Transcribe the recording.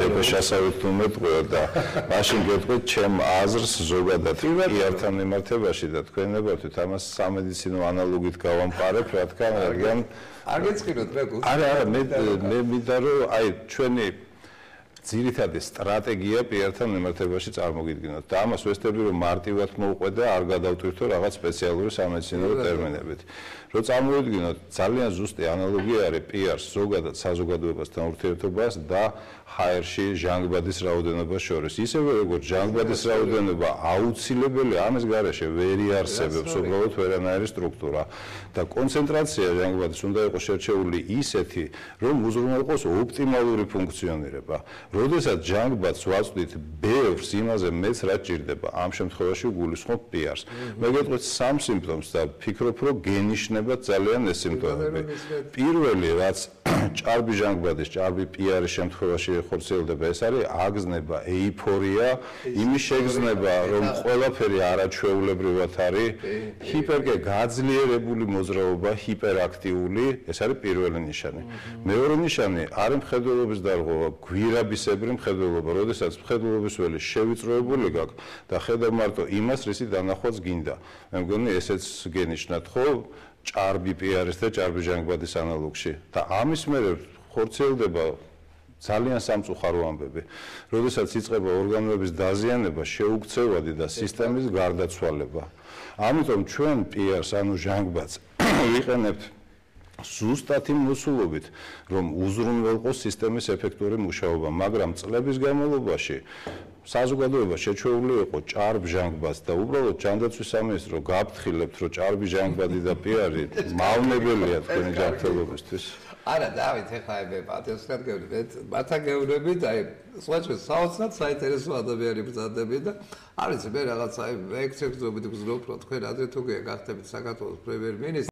ვიდეო შესავით უმეტყვია და მაშინ გეტყვით ჩემ აზრს ზოგადად PR-თან მიმართებაში და თქვენ ნებართვით ამას სამედიცინო ანალოგით გავამყარებ, რა თქმა უნდა, რადგან არ გეწყინოთ მე გულს. არა, მე მინდა რომ აი ჩვენი ძირითადი სტრატეგია PR-თან მიმართებაში წარმოგიდგინოთ და ამას ვესწრები რომ მარტივად მოვყვე და არ გადავტვირთო რაღაც სპეციალური სამედიცინო ტერმინებით. Რომ წარმოვიდგინოთ, ძალიან ზუსტი ანალოგია არის PR-ს ზოგადად საზოგადოებასთან ურთიერთობას და HR-ში ჟანგბადის რაოდენობას შორის. ისევე როგორც ჟანგბადის რაოდენობა აუცილებელია, ამის გარეშე ვერ იარსებებს უბრალოდ ვერანაირი სტრუქტურა და კონცენტრაცია ჟანგბადის უნდა იყოს შერჩეული ისეთი, რომ უზრუნველყოს ოპტიმალური ფუნქციონირება. როდესაც ჟანგბადს ვაწვდით ბევრს იმაზე მეც რა ჭირდება, ამ შემთხვევაში გულისხმობ PR-ს. მე გეტყვით სამ სიმპტომს და ფიქრობ, რომ გენიშნებათ ძალიან ეს სიმპტომები. პირველი, რაც ჭარბი ჟანგბადის, ჭარბი PR-ის შემთხვევაში ხორციელდება, ეს არის აგზნება, ეიფორია, იმის შეგრძნება, რომ ყველაფერი არაჩვეულებრივად არის, გაძლიერებული მოძრაობა, ჰიპერაქტიული, ეს არის პირველი ნიშანი. მეორე ნიშანი არის მხედველობის დარღვევა, გვირაბისებრი მხედველობა, როდესაც მხედველობის ველი შევიწროებული გაქვს და ხედავ მარტო იმას, რისი დანახვაც გინდა. მე მგონი ესეც გენიშნათ, ხო? ჭარბი PR-ის და ჭარბი ჟანგბადის ანალოგში და ამის მერე ხორციელდება ძალიან სამწუხარო ამბები. როდესაც იწყება ორგანოების დაზიანება, შეუქცევადი და სისტემის გარდაცვალება. ამიტომ ჩვენ PR-ს, ანუ ჟანგბადს ვიყენებთ ზუსტად იმ მოსულობით, რომ უზრუნველყოს სისტემის ეფექტური მუშაობა, მაგრამ წლების განმავლობაში საზოგადოება შეჩვეული იყო ჭარბ ჟანგბადს და უბრალოდ ჯანდაცვის სამინისტრო გაფრთხილებთ, რომ ჭარბი ჟანგბადი და PR-ი მავნებელია თქვენი ჯანმრთელობისთვის. არა, დავით, ეხლა მე პატიოსნად გეუბნებით, მათთან გეუბნებით, აი, სხვაჩვენს საოცრად საინტერესო ადამიანი ბრძანდები და არის მე რაღაცა ლექციებს გზობით გზნობ, რომ თქვენ ადრე თუ გახდებით საქართველოს პრემიერ-მინისტრი